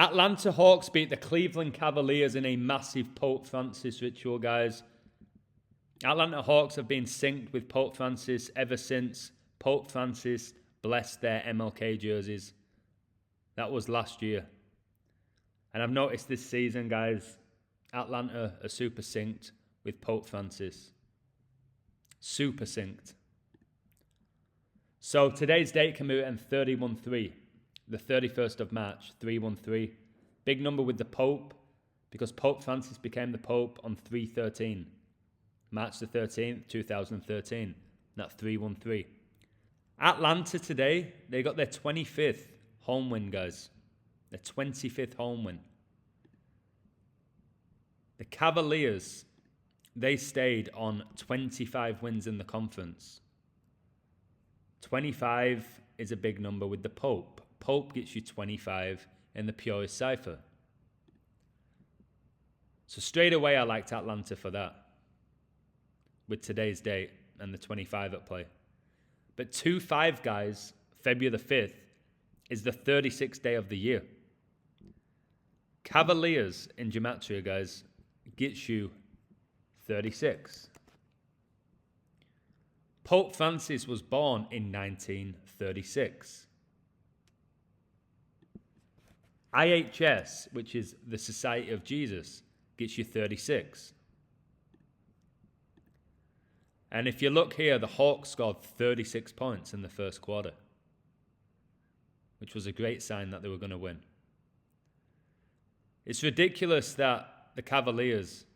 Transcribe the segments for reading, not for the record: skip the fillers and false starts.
Atlanta Hawks beat the Cleveland Cavaliers in a massive Pope Francis ritual, guys. Atlanta Hawks have been synced with Pope Francis ever since Pope Francis blessed their MLK jerseys. That was last year. And I've noticed this season, guys, Atlanta are super synced with Pope Francis. Super synced. So today's date can be written 31-3. The 31st of March, 313. Big number with the Pope, because Pope Francis became the Pope on 313. March the 13th, 2013. That's 313. Atlanta today, they got their 25th home win, guys. Their 25th home win. The Cavaliers, they stayed on 25 wins in the conference. 25 is a big number with the Pope. Pope gets you 25 in the purest cipher. So straight away, I liked Atlanta for that, with today's date and the 25 at play. But 2-5, guys, February the 5th, is the 36th day of the year. Cavaliers in Gematria, guys, gets you 36. Pope Francis was born in 1936. IHS, which is the Society of Jesus, gets you 36. And if you look here, the Hawks scored 36 points in the first quarter, which was a great sign that they were going to win. It's ridiculous that the Cavaliers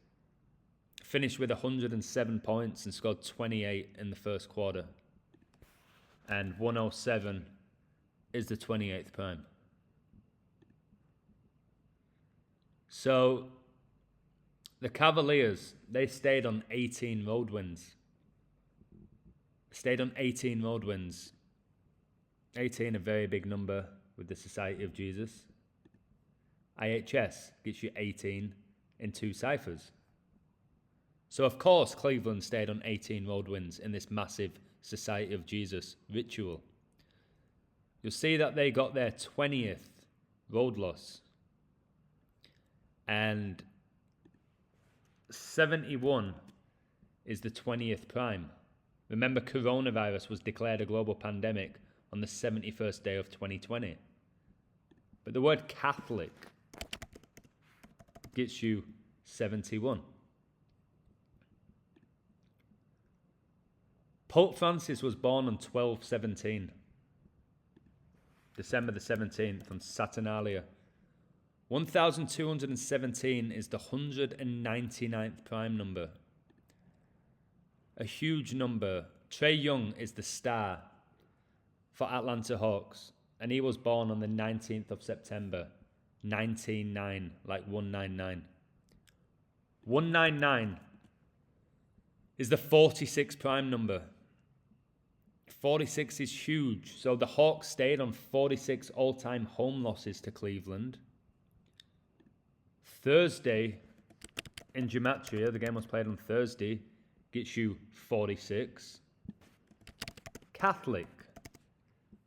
finished with 107 points and scored 28 in the first quarter. And 107 is the 28th prime. So the Cavaliers, they stayed on 18 road wins. Stayed on 18 road wins. 18, a very big number with the Society of Jesus. IHS gets you 18 in 2 ciphers. So of course Cleveland stayed on 18 road wins in this massive Society of Jesus ritual. You'll see that they got their 20th road loss. And 71 is the 20th prime. Remember, coronavirus was declared a global pandemic on the 71st day of 2020. But the word Catholic gets you 71. Pope Francis was born on 12/17, December the 17th, on Saturnalia. 1217 is the 199th prime number. A huge number. Trae Young is the star for Atlanta Hawks, and he was born on the 19th of September, 19-9, like 199. 199 is the 46 prime number. 46 is huge. So the Hawks stayed on 46 all-time home losses to Cleveland. Thursday in Gematria, the game was played on Thursday, gets you 46. Catholic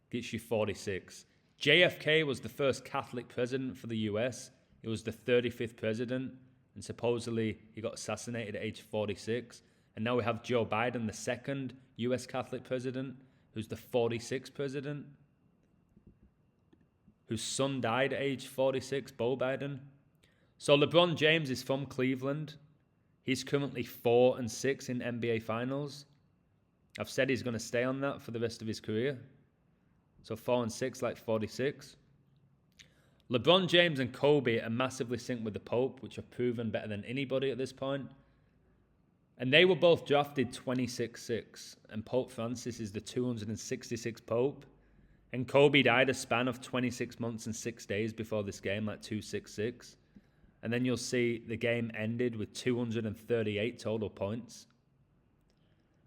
gets you 46. JFK was the first Catholic president for the US. He was the 35th president, and supposedly he got assassinated at age 46. And now we have Joe Biden, the second US Catholic president, who's the 46th president, whose son died at age 46, Beau Biden. So LeBron James is from Cleveland. He's currently 4-6 in NBA Finals. I've said he's going to stay on that for the rest of his career. So 4-6, like 46. LeBron James and Kobe are massively synced with the Pope, which have proven better than anybody at this point. And they were both drafted 26-6. And Pope Francis is the 266th Pope. And Kobe died a span of 26 months and 6 days before this game, like 266. And then you'll see the game ended with 238 total points.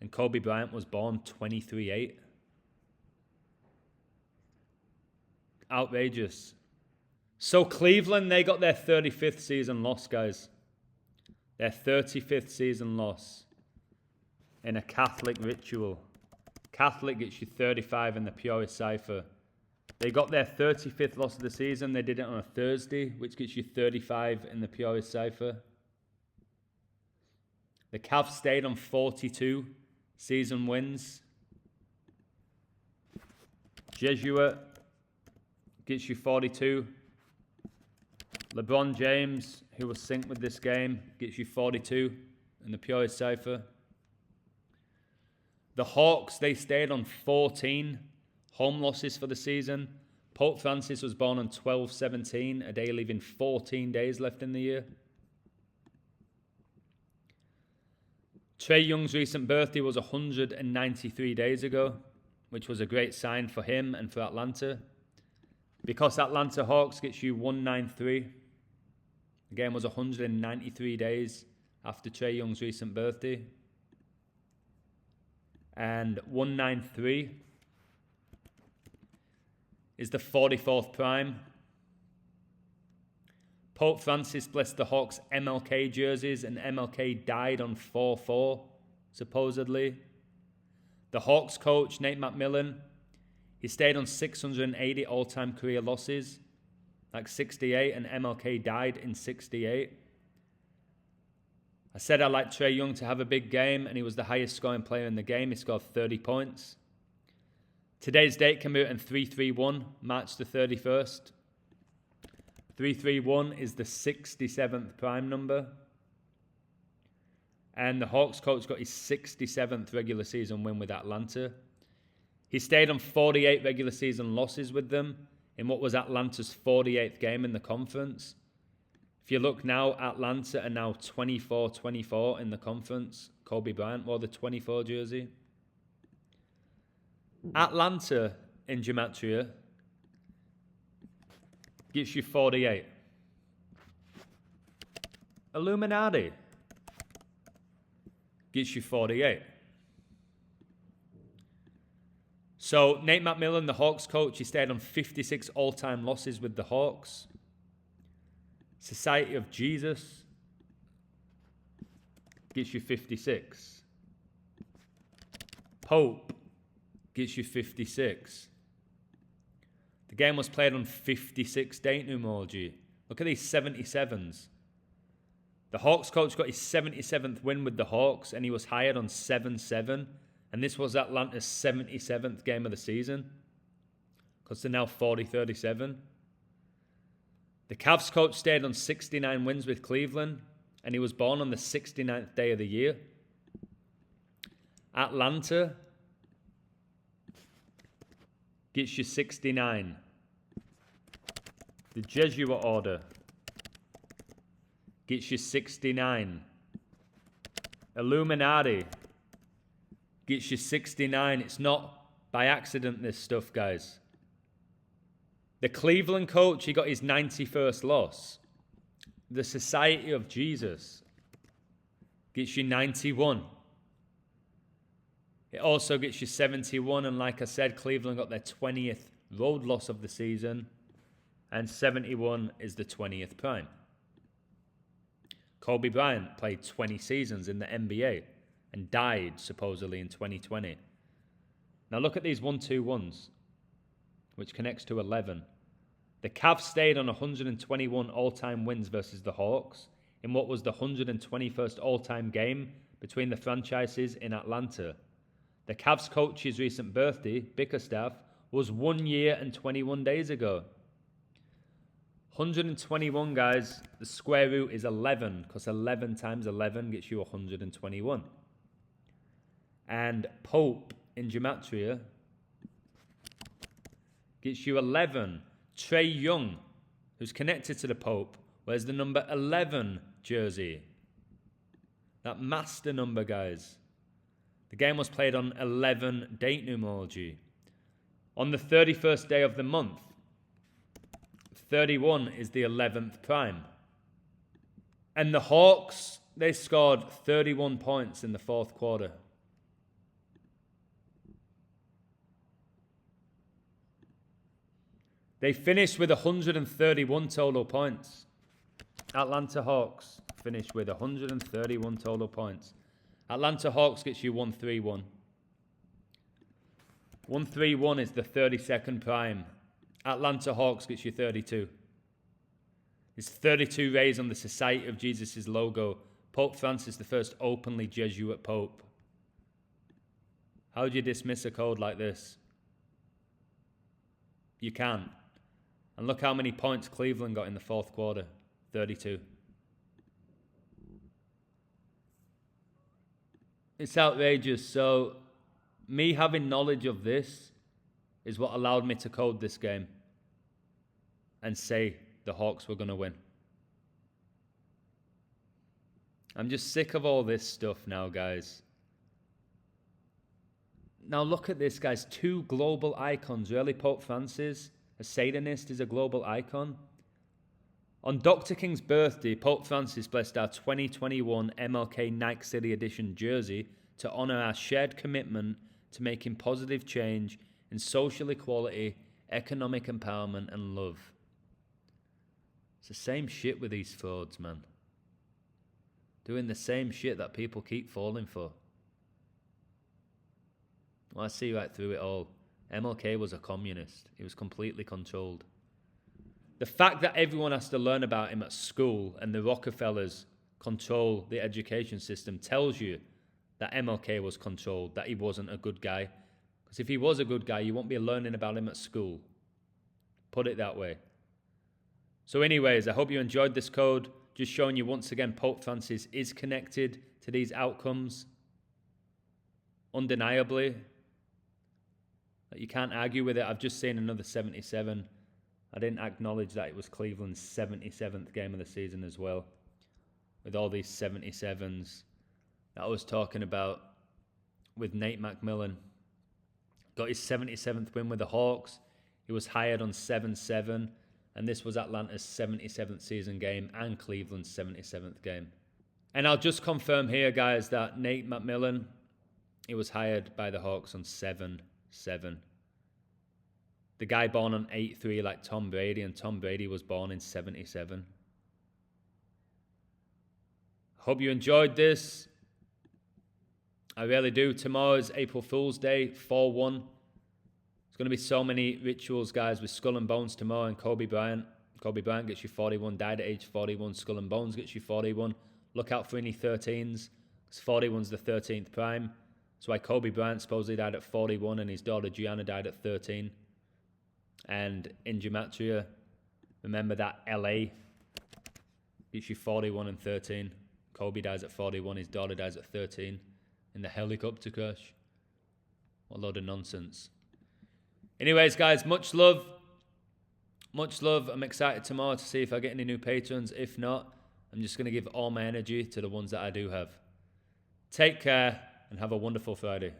And Kobe Bryant was born 23-8. Outrageous. So Cleveland, they got their 35th season loss, guys. Their 35th season loss in a Catholic ritual. Catholic gets you 35 in the purest cipher. They got their 35th loss of the season. They did it on a Thursday, which gets you 35 in the purest cipher. The Cavs stayed on 42 season wins. Jesuit gets you 42. LeBron James, who was synced with this game, gets you 42 in the purest cipher. The Hawks, they stayed on 14 home losses for the season. Pope Francis was born on 12/17, a day leaving 14 days left in the year. Trae Young's recent birthday was 193 days ago, which was a great sign for him and for Atlanta. Because Atlanta Hawks gets you 193. The game was 193 days after Trae Young's recent birthday. And 193 is the 44th prime. Pope Francis blessed the Hawks' MLK jerseys, and MLK died on 4/4, supposedly. The Hawks coach, Nate McMillan, he stayed on 680 all-time career losses, like 68, and MLK died in 68. I said I like Trae Young to have a big game, and he was the highest scoring player in the game. He scored 30 points. Today's date came out in 331, March the 31st. 331 is the 67th prime number. And the Hawks coach got his 67th regular season win with Atlanta. He stayed on 48 regular season losses with them in what was Atlanta's 48th game in the conference. If you look now, Atlanta are now 24-24 in the conference. Kobe Bryant wore the 24 jersey. Atlanta in Gematria gets you 48. Illuminati gets you 48. So Nate McMillan, the Hawks coach, he stayed on 56 all-time losses with the Hawks. Society of Jesus gets you 56. Pope gets you 56. The game was played on 56 date numerology. Look at these 77s. The Hawks coach got his 77th win with the Hawks, and he was hired on 7/7. And this was Atlanta's 77th game of the season, because they're now 40-37. The Cavs coach stayed on 69 wins with Cleveland, and he was born on the 69th day of the year. Atlanta gets you 69. The Jesuit order gets you 69. Illuminati gets you 69. It's not by accident, this stuff, guys. The Cleveland coach, he got his 91st loss. The Society of Jesus gets you 91. It also gets you 71. And like I said, Cleveland got their 20th road loss of the season. And 71 is the 20th prime. Kobe Bryant played 20 seasons in the NBA and died supposedly in 2020. Now look at these 1-2-1s, which connects to 11. The Cavs stayed on 121 all-time wins versus the Hawks in what was the 121st all-time game between the franchises in Atlanta. The Cavs coach's recent birthday, Bickerstaff, was 1 year and 21 days ago. 121, guys, the square root is 11, because 11 times 11 gets you 121. And Pope in Gematria gets you 11. Trae Young, who's connected to the Pope, wears the number 11 jersey. That master number, guys. The game was played on 11 date numerology. On the 31st day of the month, 31 is the 11th prime. And the Hawks, they scored 31 points in the fourth quarter. They finished with 131 total points. Atlanta Hawks finished with 131 total points. Atlanta Hawks gets you 131. 131 is the 32nd prime. Atlanta Hawks gets you 32. It's 32 rays on the Society of Jesus' logo. Pope Francis, the first openly Jesuit Pope. How would you dismiss a code like this? You can't. And look how many points Cleveland got in the fourth quarter. 32. It's outrageous. So, me having knowledge of this is what allowed me to code this game and say the Hawks were going to win. I'm just sick of all this stuff now, guys. Now look at this, guys. 2 global icons. Really, Pope Francis, a Satanist, is a global icon. On Dr. King's birthday, Pope Francis blessed our 2021 MLK Nike City Edition jersey to honor our shared commitment to making positive change in social equality, economic empowerment, and love. It's the same shit with these frauds, man. Doing the same shit that people keep falling for. Well, I see right through it all. MLK was a communist. He was completely controlled. The fact that everyone has to learn about him at school and the Rockefellers control the education system tells you that MLK was controlled, that he wasn't a good guy. Because if he was a good guy, you won't be learning about him at school. Put it that way. So anyways, I hope you enjoyed this code. Just showing you once again, Pope Francis is connected to these outcomes. Undeniably. You can't argue with it. I've just seen another 77. I didn't acknowledge that it was Cleveland's 77th game of the season as well. With all these 77s that I was talking about with Nate McMillan. Got his 77th win with the Hawks. He was hired on 7-7. And this was Atlanta's 77th season game and Cleveland's 77th game. And I'll just confirm here, guys, that Nate McMillan, he was hired by the Hawks on 7-7. The guy born on 8-3 like Tom Brady, and Tom Brady was born in 77. Hope you enjoyed this. I really do. Tomorrow is April Fool's Day, 4-1. There's going to be so many rituals, guys, with Skull and Bones tomorrow and Kobe Bryant. Kobe Bryant gets you 41, died at age 41. Skull and Bones gets you 41. Look out for any 13s, because 41's the 13th prime. That's why Kobe Bryant supposedly died at 41 and his daughter Gianna died at 13. And in Gematria, remember that LA gets you 41 and 13. Kobe dies at 41, his daughter dies at 13 in the helicopter crash. What a load of nonsense. Anyways, guys, much love. Much love. I'm excited tomorrow to see if I get any new patrons. If not, I'm just going to give all my energy to the ones that I do have. Take care and have a wonderful Friday.